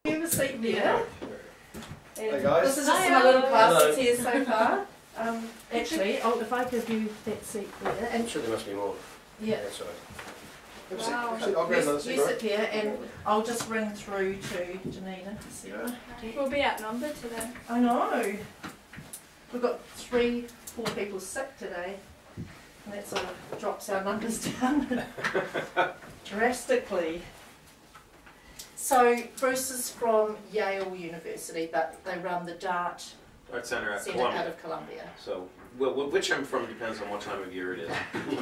Have a seat there. Hey guys. This is just my little class that's here so far. Actually, if I give you that seat there, and I'm sure there must be more. yeah, That's right. wow. I'll grab another You seat. sit there, and I'll just ring through to Janina. Sarah. We'll be outnumbered today. I know. We've got 3-4 people sick today, and that sort of drops our numbers down drastically. So Bruce is from Yale University, but they run the Dart Art Center at Centre Columbia. out of Columbia. So, which I'm from depends on what time of year it is.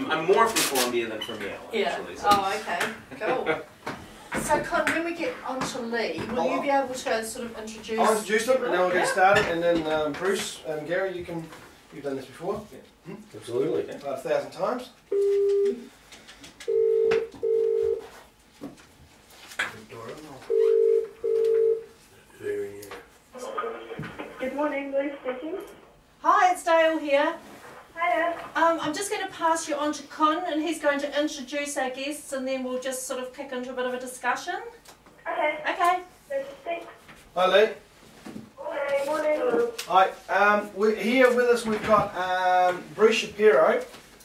I'm more from Columbia than from Yale, actually. So. Oh, okay. Cool. So, Con, when we get on to Lee, will you be able to sort of introduce... I'll introduce them and then we'll get started, and then Bruce and Gary, you've done this before. Yeah. Absolutely. About 1,000 times. Good morning, Lee speaking. Hi, it's Dale here. Hiya. I'm just going to pass you on to Con, and he's going to introduce our guests, and then we'll just sort of kick into a bit of a discussion. Okay. Okay. Thanks. Hi Lee. Morning. Hi. Here with us we've got Bruce Shapiro,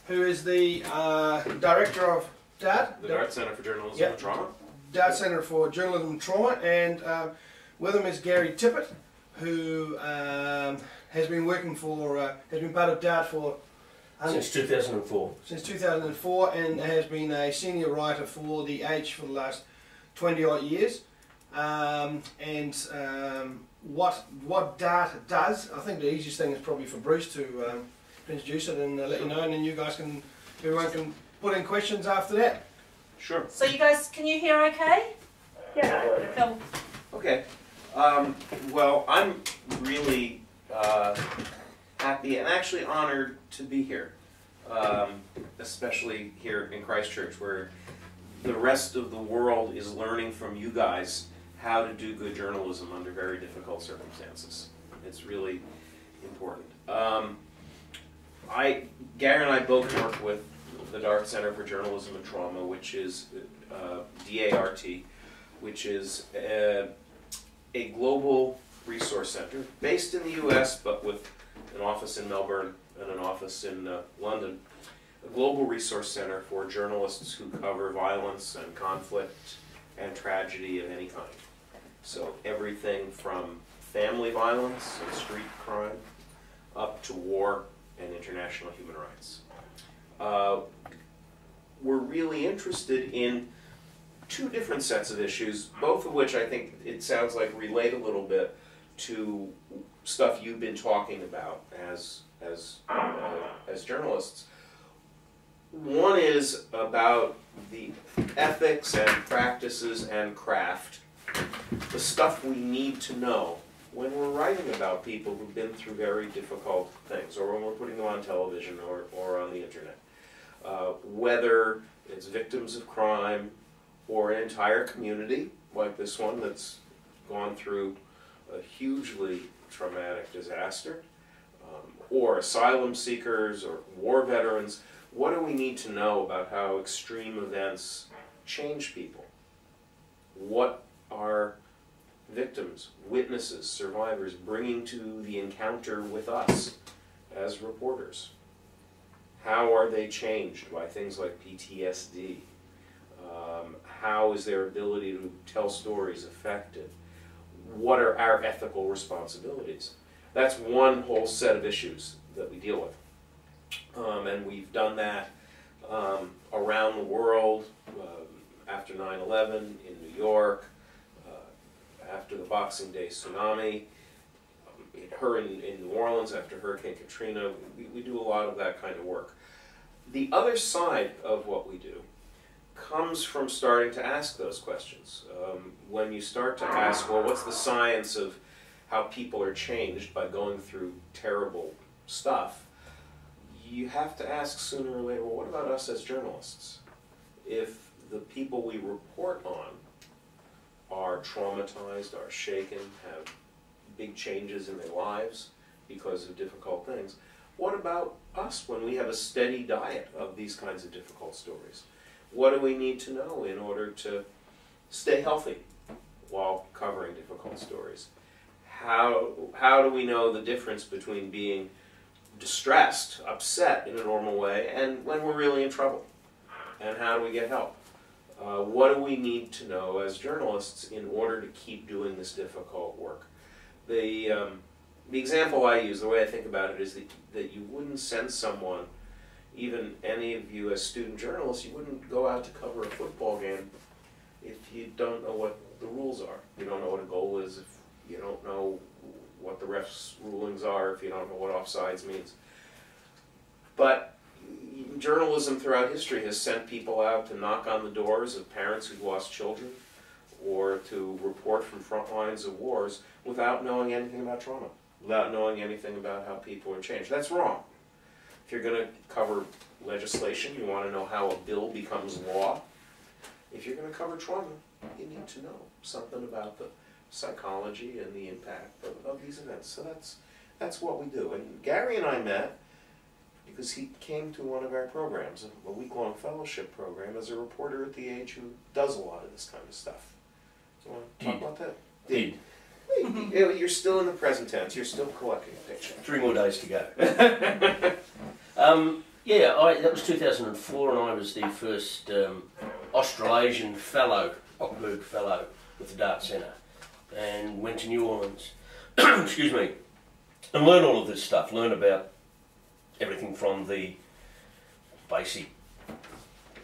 who is the director of DAT. The Dart Center for Journalism Yep. and Trauma. DAT Centre for Journalism and Trauma, and with him is Gary Tippet, who has been working for, has been part of DAT for Since 2004. Since 2004, and has been a senior writer for the Age for the last 20 odd years. What DAT does, I think the easiest thing is probably for Bruce to introduce it and let you know, and then you guys can, everyone can put in questions after that. Sure. So you guys, can you hear okay? Yeah. Cool. Okay. Well, I'm really happy and actually honored to be here, especially here in Christchurch, where the rest of the world is learning from you guys how to do good journalism under very difficult circumstances. It's really important. Gary and I both work with the Dart Center for Journalism and Trauma, which is DART, which is a global resource center based in the US, but with an office in Melbourne and an office in London. A global resource center for journalists who cover violence and conflict and tragedy of any kind. So everything from family violence and street crime up to war and international human rights. We're really interested in 2 different sets of issues, both of which I think it sounds like relate a little bit to stuff you've been talking about as journalists. One is about the ethics and practices and craft, the stuff we need to know when we're writing about people who've been through very difficult things, or when we're putting them on television or on the internet. Whether it's victims of crime or an entire community like this one that's gone through a hugely traumatic disaster, or asylum seekers or war veterans. What do we need to know about how extreme events change people? What are victims, witnesses, survivors bringing to the encounter with us as reporters? How are they changed by things like PTSD? How is their ability to tell stories affected? What are our ethical responsibilities? That's one whole set of issues that we deal with. And we've done that around the world, after 9/11, in New York, after the Boxing Day tsunami, in New Orleans after Hurricane Katrina. We do a lot of that kind of work. The other side of what we do comes from starting to ask those questions. When you start to ask, well, what's the science of how people are changed by going through terrible stuff, you have to ask sooner or later, well, what about us as journalists? If the people we report on are traumatized, are shaken, have big changes in their lives because of difficult things, what about us when we have a steady diet of these kinds of difficult stories? What do we need to know in order to stay healthy while covering difficult stories. How do we know the difference between being distressed, upset in a normal way, and when we're really in trouble? And how do we get help? What do we need to know as journalists in order to keep doing this difficult work? The example I use, the way I think about it, is that you wouldn't send someone, even any of you as student journalists, you wouldn't go out to cover a football game if you don't know what the rules are. You don't know what a goal is, if you don't know what the ref's rulings are, if you don't know what offsides means. But journalism throughout history has sent people out to knock on the doors of parents who've lost children, or to report from front lines of wars without knowing anything about trauma, without knowing anything about how people are changed. That's wrong. If you're going to cover legislation, you want to know how a bill becomes law. If you're going to cover trauma, you need to know something about the psychology and the impact of these events. So that's what we do. And Gary and I met because he came to one of our programs, a week-long fellowship program, as a reporter at the Age who does a lot of this kind of stuff. So you want to talk about that? Did. You're still in the present tense. You're still collecting a picture. 3 more days to go. Yeah, that was 2004, and I was the first Australasian fellow, Ockberg fellow, with the Dart Centre, and went to New Orleans, excuse me, and learned all of this stuff, learn about everything from the basic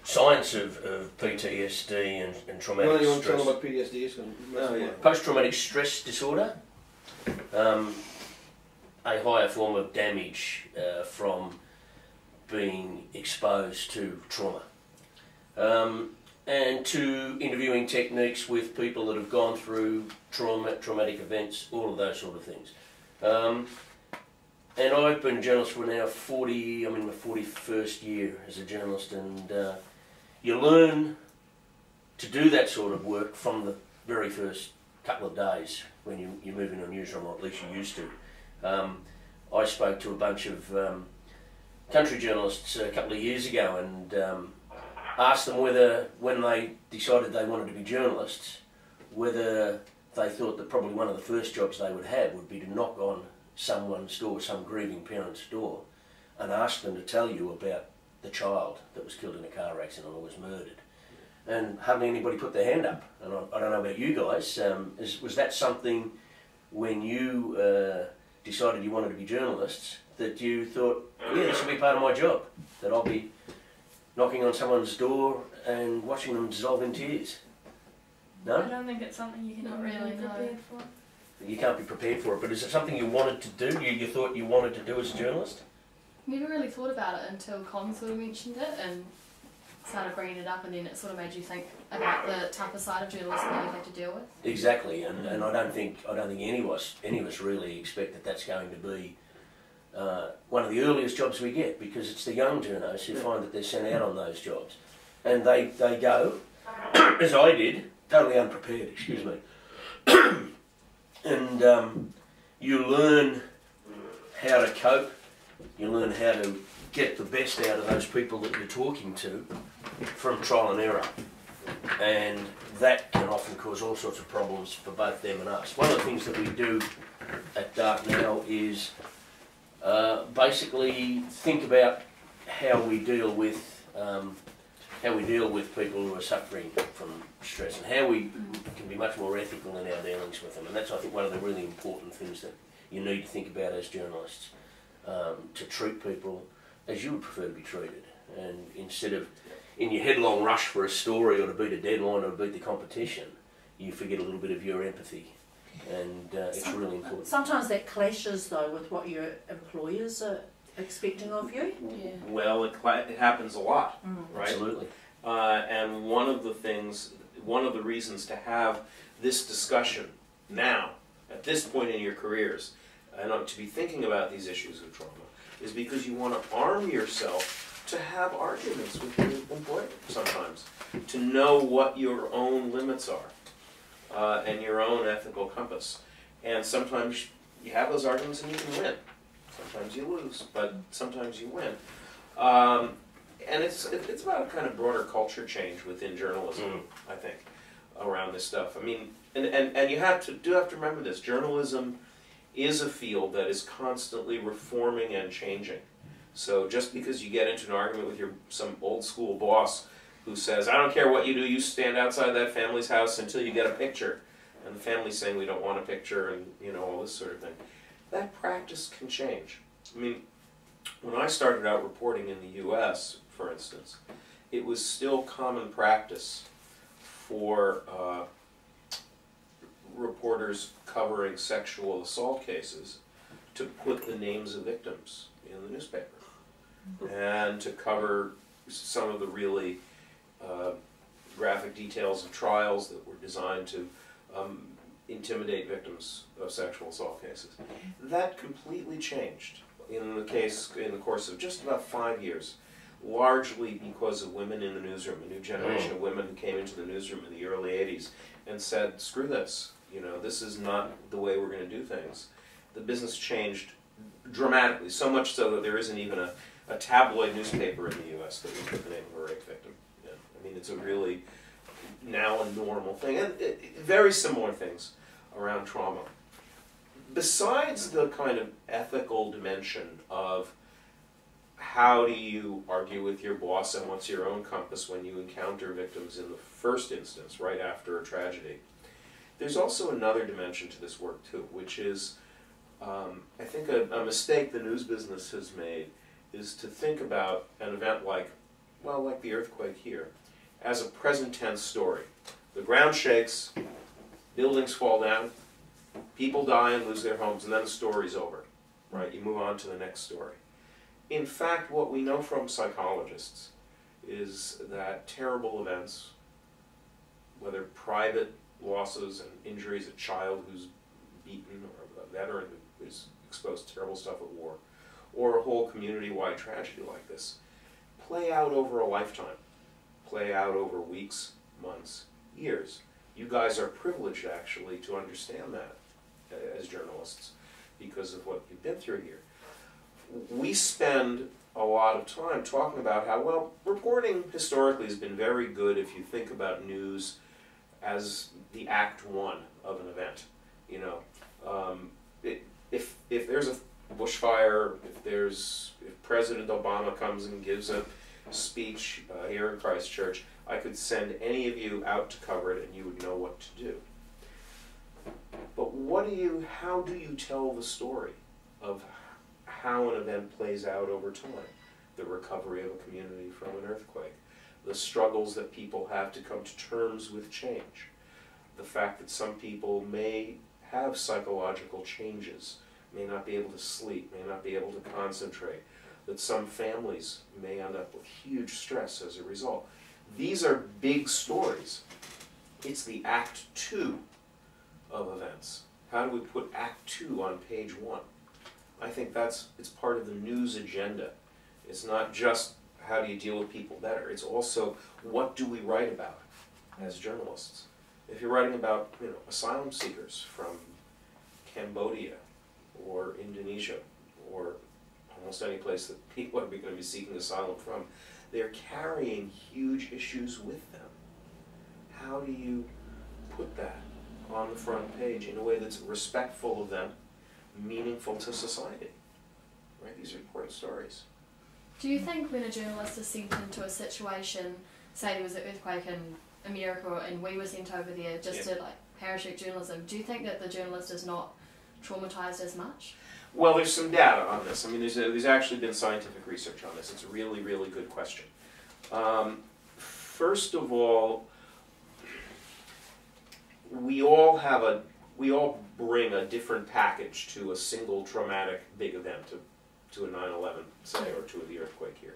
science of PTSD and traumatic You want to tell stress. them what PTSD is? Post-traumatic stress disorder, a higher form of damage from being exposed to trauma, and to interviewing techniques with people that have gone through traumatic events, all of those sort of things. And I've been a journalist for now I'm in my 41st year as a journalist, and you learn to do that sort of work from the very first couple of days when you move into a newsroom, or at least you used to. I spoke to a bunch of country journalists a couple of years ago and asked them whether, when they decided they wanted to be journalists, whether they thought that probably one of the first jobs they would have would be to knock on someone's door, some grieving parent's door, and ask them to tell you about the child that was killed in a car accident or was murdered. And hardly anybody put their hand up. And I don't know about you guys, was that something when you decided you wanted to be journalists, that you thought, yeah, this will be part of my job, that I'll be knocking on someone's door and watching them dissolve in tears? No? I don't think it's something you can Not really really, be no. prepared for. You can't be prepared for it, but is it something you wanted to do, you thought you wanted to do as a journalist? Never really thought about it until Con sort of mentioned it and started bringing it up, and then it sort of made you think about the tougher side of journalism that you have to deal with. Exactly, and I don't think any of us really expect that that's going to be one of the earliest jobs we get, because it's the young journos who find that they're sent out on those jobs, and they go, as I did, totally unprepared. Excuse me. And you learn how to cope, you learn how to get the best out of those people that you're talking to from trial and error. And that can often cause all sorts of problems for both them and us. One of the things that we do at Dark now is basically think about how we deal with people who are suffering from stress, and how we can be much more ethical in our dealings with them. And that's, I think, one of the really important things that you need to think about as journalists, to treat people as you would prefer to be treated, and instead of in your headlong rush for a story or to beat a deadline or to beat the competition, you forget a little bit of your empathy, and it's really important. Sometimes that clashes though with what your employers are expecting of you. Yeah. Well, it happens a lot, right? Absolutely. And one of the reasons to have this discussion now, at this point in your careers, and to be thinking about these issues of trauma, is because you want to arm yourself to have arguments with your employer sometimes, to know what your own limits are, and your own ethical compass. And sometimes you have those arguments and you can win. Sometimes you lose, but sometimes you win. And it's about a kind of broader culture change within journalism, I think. around this stuff. I mean, and you have to remember this. Journalism is a field that is constantly reforming and changing. So just because you get into an argument with some old school boss who says, I don't care what you do, you stand outside that family's house until you get a picture, and the family's saying we don't want a picture, and you know, all this sort of thing, that practice can change. I mean, when I started out reporting in the US, for instance, it was still common practice for reporters covering sexual assault cases to put the names of victims in the newspaper and to cover some of the really graphic details of trials that were designed to intimidate victims of sexual assault cases. That completely changed in the course of just about 5 years, largely because of women in the newsroom, a new generation of women who came into the newsroom in the early 80s and said, screw this, you know, this is not the way we're going to do things. The business changed dramatically, so much so that there isn't even a tabloid newspaper in the US that would put the name of a rape victim. Yeah. I mean, it's a really now a normal thing, and very similar things around trauma. Besides the kind of ethical dimension of how do you argue with your boss and what's your own compass when you encounter victims in the first instance, right after a tragedy, there's also another dimension to this work too, which is, I think a mistake the news business has made is to think about an event like the earthquake here, as a present tense story. The ground shakes, buildings fall down, people die and lose their homes, and then the story's over, right? You move on to the next story. In fact, what we know from psychologists is that terrible events, whether private losses and injuries, a child who's beaten, or a veteran who is exposed to terrible stuff at war, or a whole community-wide tragedy like this, play out over a lifetime, play out over weeks, months, years. You guys are privileged, actually, to understand that as journalists because of what you've been through here. We spend a lot of time talking about how, well, reporting historically has been very good if you think about news as the act one of an event. You know, if there's a bushfire, if President Obama comes and gives a speech here in Christchurch, I could send any of you out to cover it and you would know what to do. But how do you tell the story of how an event plays out over time? The recovery of a community from an earthquake, the struggles that people have to come to terms with change, the fact that some people may have psychological changes, may not be able to sleep, may not be able to concentrate, that some families may end up with huge stress as a result. These are big stories. It's the act two of events. How do we put act two on page one? I think it's part of the news agenda. It's not just how do you deal with people better, it's also what do we write about as journalists. If you're writing about, you know, asylum seekers from Cambodia or Indonesia or almost any place that people are going to be seeking asylum from, they're carrying huge issues with them. How do you put that on the front page in a way that's respectful of them, meaningful to society? Right? These are important stories. Do you think when a journalist is sent into a situation, say there was an earthquake in America and we were sent over there just to like parachute journalism, do you think that the journalist is not traumatized as much? Well, there's some data on this. I mean, there's actually been scientific research on this. It's a really, really good question. First of all, we all bring a different package to a single traumatic big event, to a 9/11, say, or to the earthquake here.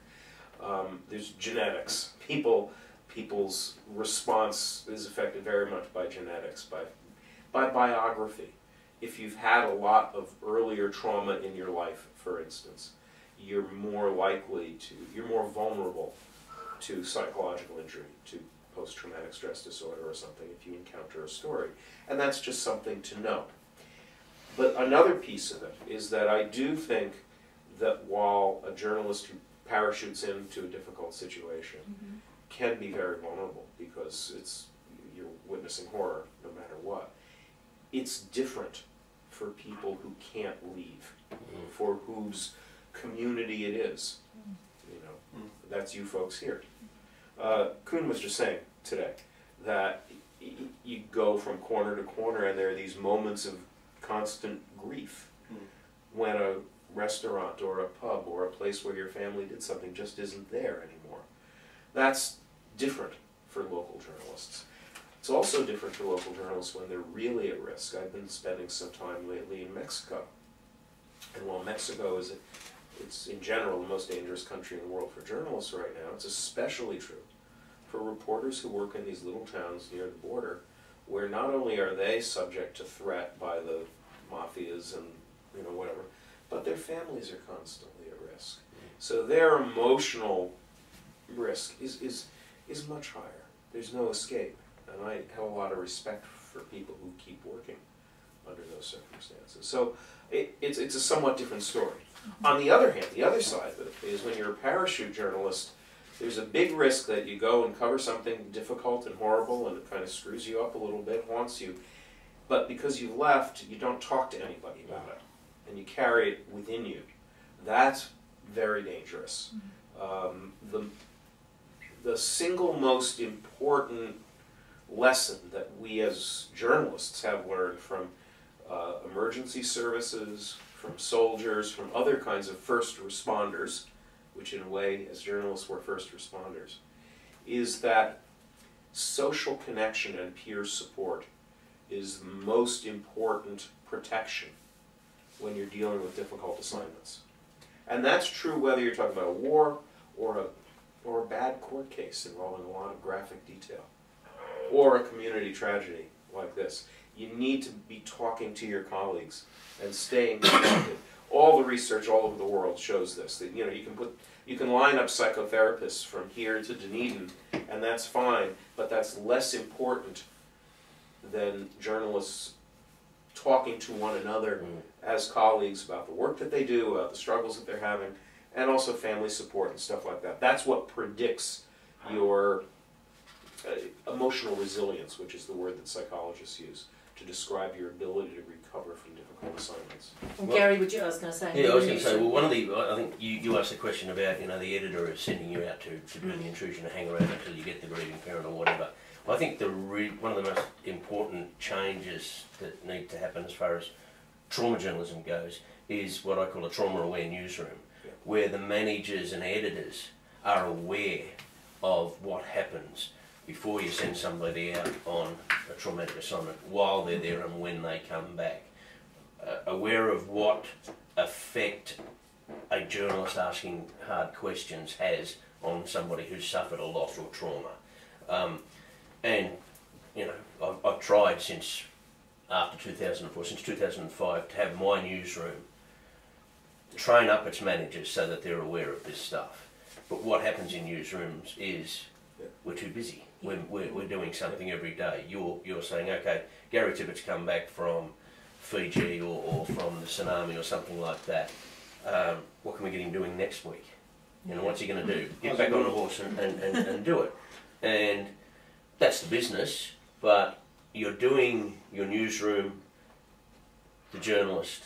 There's genetics. People's response is affected very much by genetics, by biography. If you've had a lot of earlier trauma in your life, for instance, you're more vulnerable to psychological injury, to post-traumatic stress disorder or something if you encounter a story. And that's just something to know. But another piece of it is that I do think that while a journalist who parachutes into a difficult situation can be very vulnerable because you're witnessing horror, no matter what. It's different for people who can't leave, for whose community it is. You know, that's you folks here. Coen was just saying today that you go from corner to corner and there are these moments of constant grief when a restaurant or a pub or a place where your family did something just isn't there anymore. That's different for local journalists. It's also different for local journalists when they're really at risk. I've been spending some time lately in Mexico. And while Mexico is, it's in general the most dangerous country in the world for journalists right now, it's especially true for reporters who work in these little towns near the border, where not only are they subject to threat by the mafias and whatever, but their families are constantly at risk. So their emotional risk is much higher. There's no escape. And I have a lot of respect for people who keep working under those circumstances. So it's a somewhat different story. On the other hand, the other side of it is when you're a parachute journalist, there's a big risk that you go and cover something difficult and horrible and it kind of screws you up a little bit, haunts you. But because you've left, you don't talk to anybody about it. And you carry it within you. That's very dangerous. The single most important lesson that we as journalists have learned from emergency services, from soldiers, from other kinds of first responders, which in a way as journalists we're first responders, is that social connection and peer support is the most important protection when you're dealing with difficult assignments. And that's true whether you're talking about a war or a bad court case involving a lot of graphic detail, or a community tragedy like this. You need to be talking to your colleagues and staying connected. All the research all over the world shows this. That you can line up psychotherapists from here to Dunedin, and that's fine, but that's less important than journalists talking to one another as colleagues about the work that they do, about the struggles that they're having, and also family support and stuff like that. That's what predicts your emotional resilience, which is the word that psychologists use to describe your ability to recover from difficult assignments. And Gary, I was going to say. Yeah, I was going to say, well, I think you asked a question about, the editor is sending you out to do the intrusion and hang around until you get the grieving parent or whatever. I think one of the most important changes that need to happen as far as trauma journalism goes is what I call a trauma-aware newsroom, where the managers and editors are aware of what happens before you send somebody out on a traumatic assignment, while they're there and when they come back. Aware of what effect a journalist asking hard questions has on somebody who's suffered a loss or trauma. And, I've tried since after 2004, since 2005, to have my newsroom train up its managers so that they're aware of this stuff. But what happens in newsrooms is we're too busy. We're doing something every day. You're saying, okay, Gary Tippett's come back from Fiji or from the tsunami or something like that. What can we get him doing next week? What's he going to do? Get back on the horse and do it. And that's the business, but you're doing your newsroom, the journalist,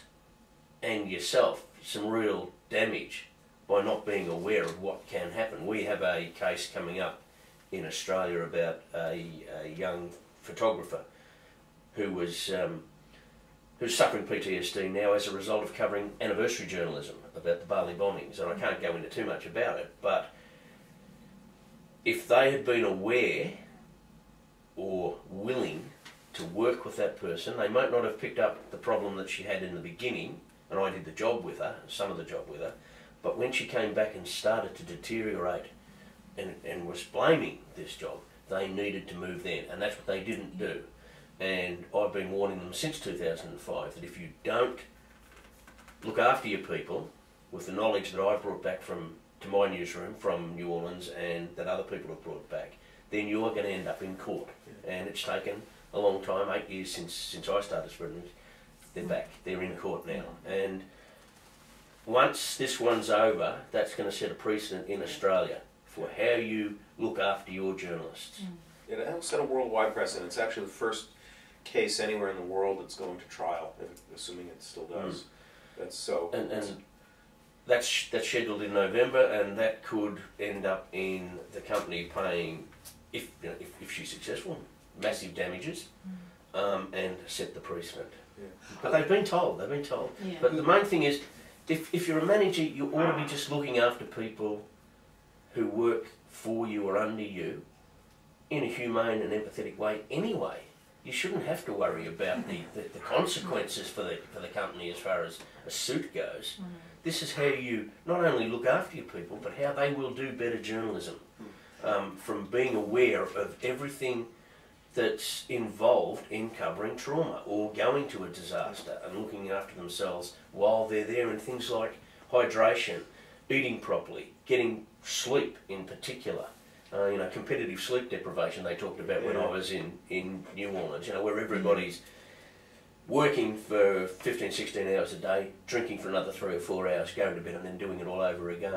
and yourself some real damage by not being aware of what can happen. We have a case coming up in Australia about a young photographer who's suffering PTSD now as a result of covering anniversary journalism about the Bali bombings, and I can't go into too much about it, but if they had been aware or willing to work with that person, they might not have picked up the problem that she had in the beginning, and I did the job with her, some of the job with her, but when she came back and started to deteriorate and was blaming this job, they needed to move then, and that's what they didn't do. And I've been warning them since 2005 that if you don't look after your people with the knowledge that I've brought back to my newsroom from New Orleans and that other people have brought back, then you're going to end up in court. And it's taken a long time, 8 years since I started spreading it. They're back, they're in court now. And once this one's over, that's going to set a precedent in Australia for how you look after your journalists. It set a worldwide precedent. It's actually the first case anywhere in the world that's going to trial, assuming it still does. That's so. And that's scheduled in November, and that could end up in the company paying, if she's successful, massive damages, and set the precedent. Yeah. But they've been told. Yeah. But the main thing is, if you're a manager, you ought to be just looking after people who work for you or under you in a humane and empathetic way anyway. You shouldn't have to worry about the consequences for the company as far as a suit goes. This is how you not only look after your people, but how they will do better journalism, from being aware of everything that's involved in covering trauma or going to a disaster and looking after themselves while they're there, and things like hydration, eating properly, getting sleep in particular. Competitive sleep deprivation they talked about when I was in New Orleans, where everybody's working for 15, 16 hours a day, drinking for another 3 or 4 hours, going to bed and then doing it all over again.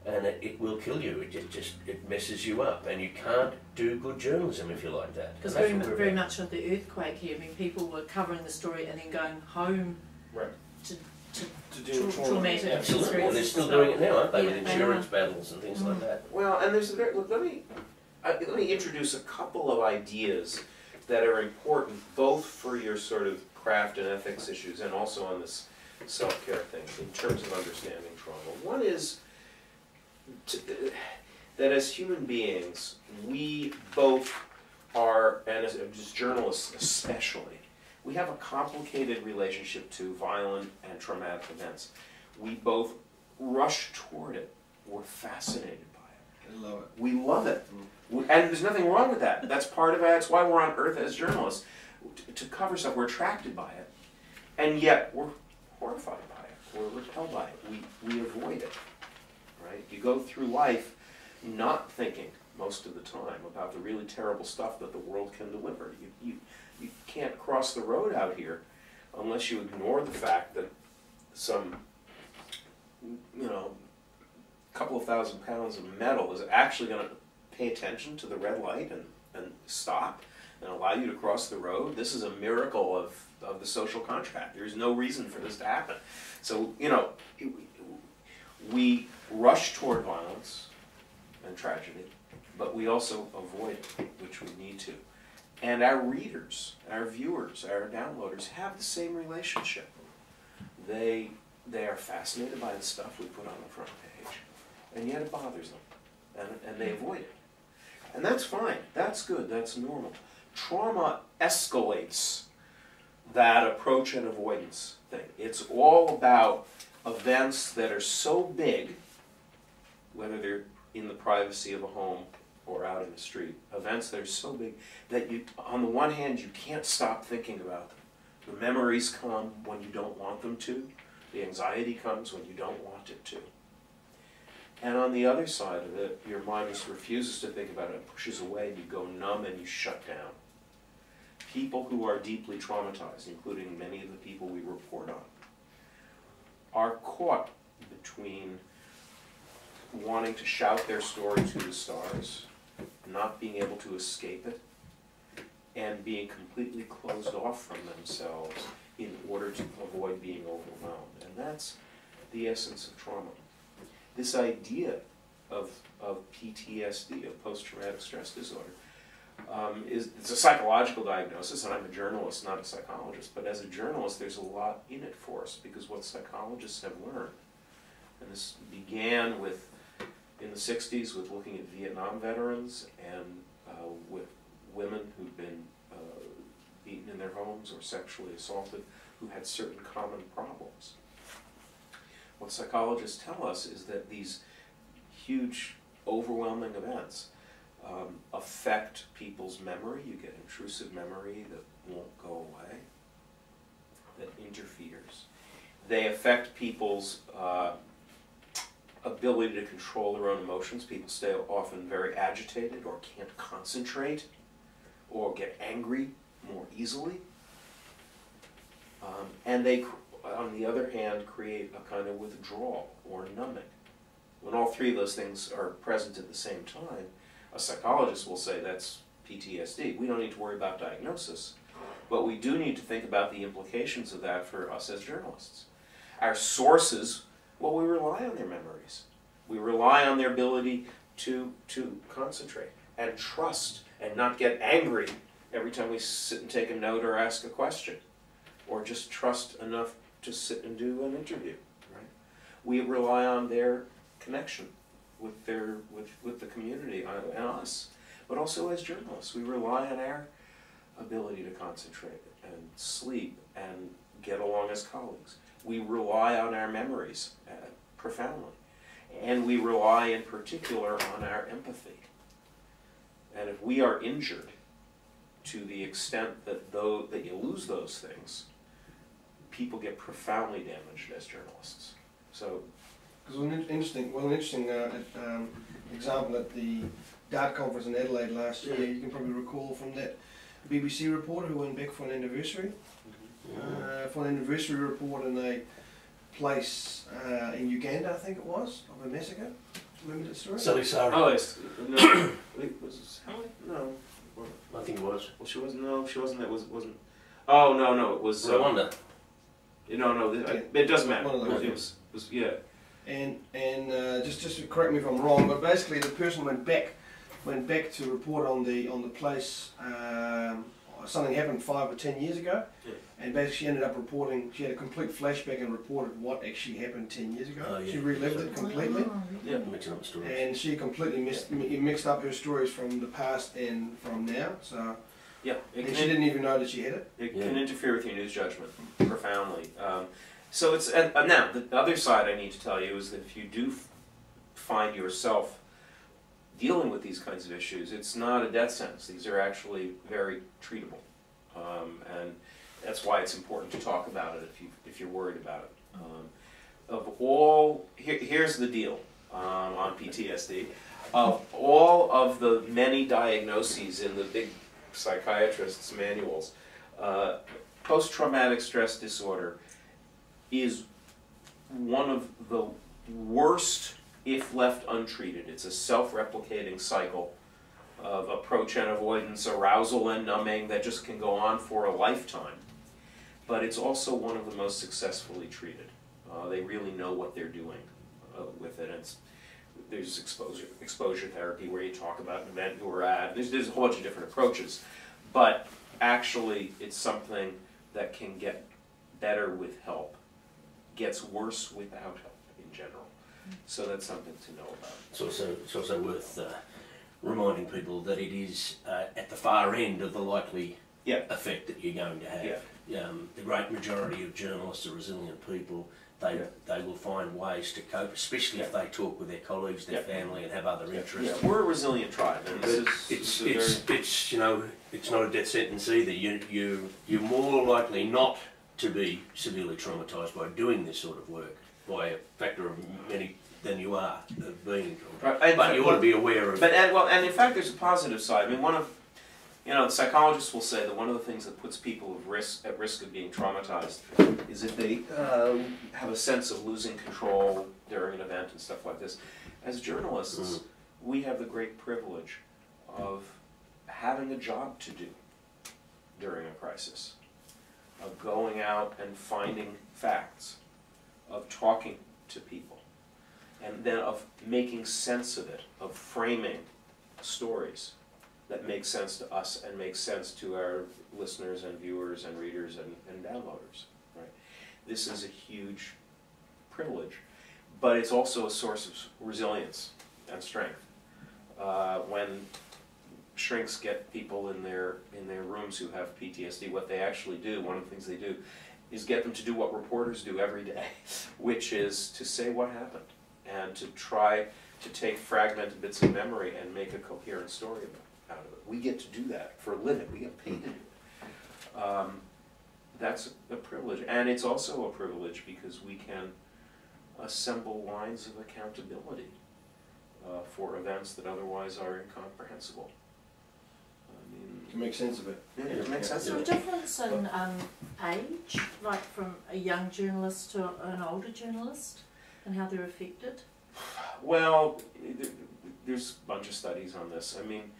And it will kill you. It messes you up, and you can't do good journalism if you're like that. Because very much of the earthquake here, I mean, people were covering the story and then going home To deal with trauma. traumatic Absolutely, and they're still doing it now, aren't they, with insurance battles and things like that. Well, and there's let me introduce a couple of ideas that are important both for your sort of craft and ethics issues and also on this self-care thing in terms of understanding trauma. One is that as human beings, we both are, and as journalists especially, we have a complicated relationship to violent and traumatic events. We both rush toward it. We're fascinated by it. I love it. We love it. And there's nothing wrong with that. That's part of it. That's why we're on Earth as journalists. To cover stuff, we're attracted by it. And yet, we're horrified by it. We're repelled by it. We avoid it. Right? You go through life not thinking most of the time about the really terrible stuff that the world can deliver. You can't cross the road out here unless you ignore the fact that some, couple of 1,000 pounds of metal is actually going to pay attention to the red light and stop and allow you to cross the road. This is a miracle of the social contract. There's no reason for this to happen. So, we rush toward violence and tragedy, but we also avoid it, which we need to. And our readers, our viewers, our downloaders have the same relationship. They are fascinated by the stuff we put on the front page, and yet it bothers them, and they avoid it. And that's fine, that's good, that's normal. Trauma escalates that approach and avoidance thing. It's all about events that are so big, whether they're in the privacy of a home or out in the street, events that are so big that you, on the one hand, you can't stop thinking about them. The memories come when you don't want them to. The anxiety comes when you don't want it to. And on the other side of it, your mind just refuses to think about it, it pushes away, and you go numb and you shut down. People who are deeply traumatized, including many of the people we report on, are caught between wanting to shout their story to the stars, not being able to escape it, and being completely closed off from themselves in order to avoid being overwhelmed. And that's the essence of trauma. This idea of PTSD, of post-traumatic stress disorder, it's a psychological diagnosis, and I'm a journalist, not a psychologist, but as a journalist there's a lot in it for us, because what psychologists have learned, and this began in the 60s with looking at Vietnam veterans and with women who'd been beaten in their homes or sexually assaulted who had certain common problems. What psychologists tell us is that these huge, overwhelming events affect people's memory. You get intrusive memory that won't go away, that interferes. They affect people's ability to control their own emotions. People stay often very agitated or can't concentrate or get angry more easily. And they, on the other hand, create a kind of withdrawal or numbing. When all three of those things are present at the same time, a psychologist will say that's PTSD. We don't need to worry about diagnosis, but we do need to think about the implications of that for us as journalists. Our sources, well, we rely on their memories. We rely on their ability to concentrate and trust and not get angry every time we sit and take a note or ask a question, or just trust enough to sit and do an interview. Right? We rely on their connection with the community and us, but also as journalists, we rely on our ability to concentrate and sleep and get along as colleagues. We rely on our memories profoundly, and we rely in particular on our empathy. And if we are injured to the extent that that you lose those things, people get profoundly damaged as journalists. So, because an interesting example at the DART conference in Adelaide last year, you can probably recall from that BBC reporter who went back for an anniversary, report in a place in Uganda, I think it was, of a massacre. Remember that story? Salisari. oh, it's, no, it was Helen? No. I think it was. Well, she wasn't. No, she wasn't. It wasn't. Oh no, it was. Rwanda. No, it doesn't matter. One of those. It was yeah. And just correct me if I'm wrong, but basically the person went back to report on the place. Something happened 5 or 10 years ago, and basically she ended up reporting. She had a complete flashback and reported what actually happened 10 years ago. Oh, yeah. She relived it completely, Yeah. Mixing up the stories. and she completely mixed up her stories from the past and from now. So Yeah. and she didn't even know that she had it. It can interfere with your news judgment profoundly. So it's now the other side I need to tell you is that if you do find yourself dealing with these kinds of issues, it's not a death sentence. These are actually very treatable, and that's why it's important to talk about it if you're worried about it. Here's the deal on PTSD. Of all of the many diagnoses in the big psychiatrists' manuals, post-traumatic stress disorder is one of the worst if left untreated. It's a self-replicating cycle of approach and avoidance, arousal and numbing that just can go on for a lifetime. But it's also one of the most successfully treated. They really know what they're doing with it. There's exposure therapy where you talk about an event you were at. There's a whole bunch of different approaches. But actually, it's something that can get better with help, gets worse without help in general. So that's something to know about. It's also worth reminding people that it is at the far end of the likely effect that you're going to have. The great majority of journalists are resilient people. They will find ways to cope, especially if they talk with their colleagues, their family, and have other interests. We're a resilient tribe, and it's you know, it's not a death sentence either. You're more likely not to be severely traumatised by doing this sort of work by a factor of many than you are of being traumatised. But you ought to be aware of. And in fact, there's a positive side. I mean, the psychologists will say that one of the things that puts people at risk of being traumatized is if they have a sense of losing control during an event and stuff like this. As journalists, we have the great privilege of having a job to do during a crisis, of going out and finding facts, of talking to people, and then of making sense of it, of framing stories that make sense to us and make sense to our listeners and viewers and readers and downloaders. Right? This is a huge privilege, but it's also a source of resilience and strength. When shrinks get people in their rooms who have PTSD, what they actually do, one of the things they do, is get them to do what reporters do every day, which is to say what happened and to try to take fragmented bits of memory and make a coherent story out of it. We get to do that for a living. We get paid to do it. That's a privilege, and it's also a privilege because we can assemble lines of accountability for events that otherwise are incomprehensible. To make sense of it. Yeah, to make sense Is there of a it. difference in age, like from a young journalist to an older journalist, and how they're affected? Well, there's a bunch of studies on this. I mean,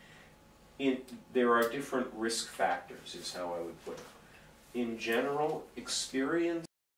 there are different risk factors, is how I would put it. In general, experience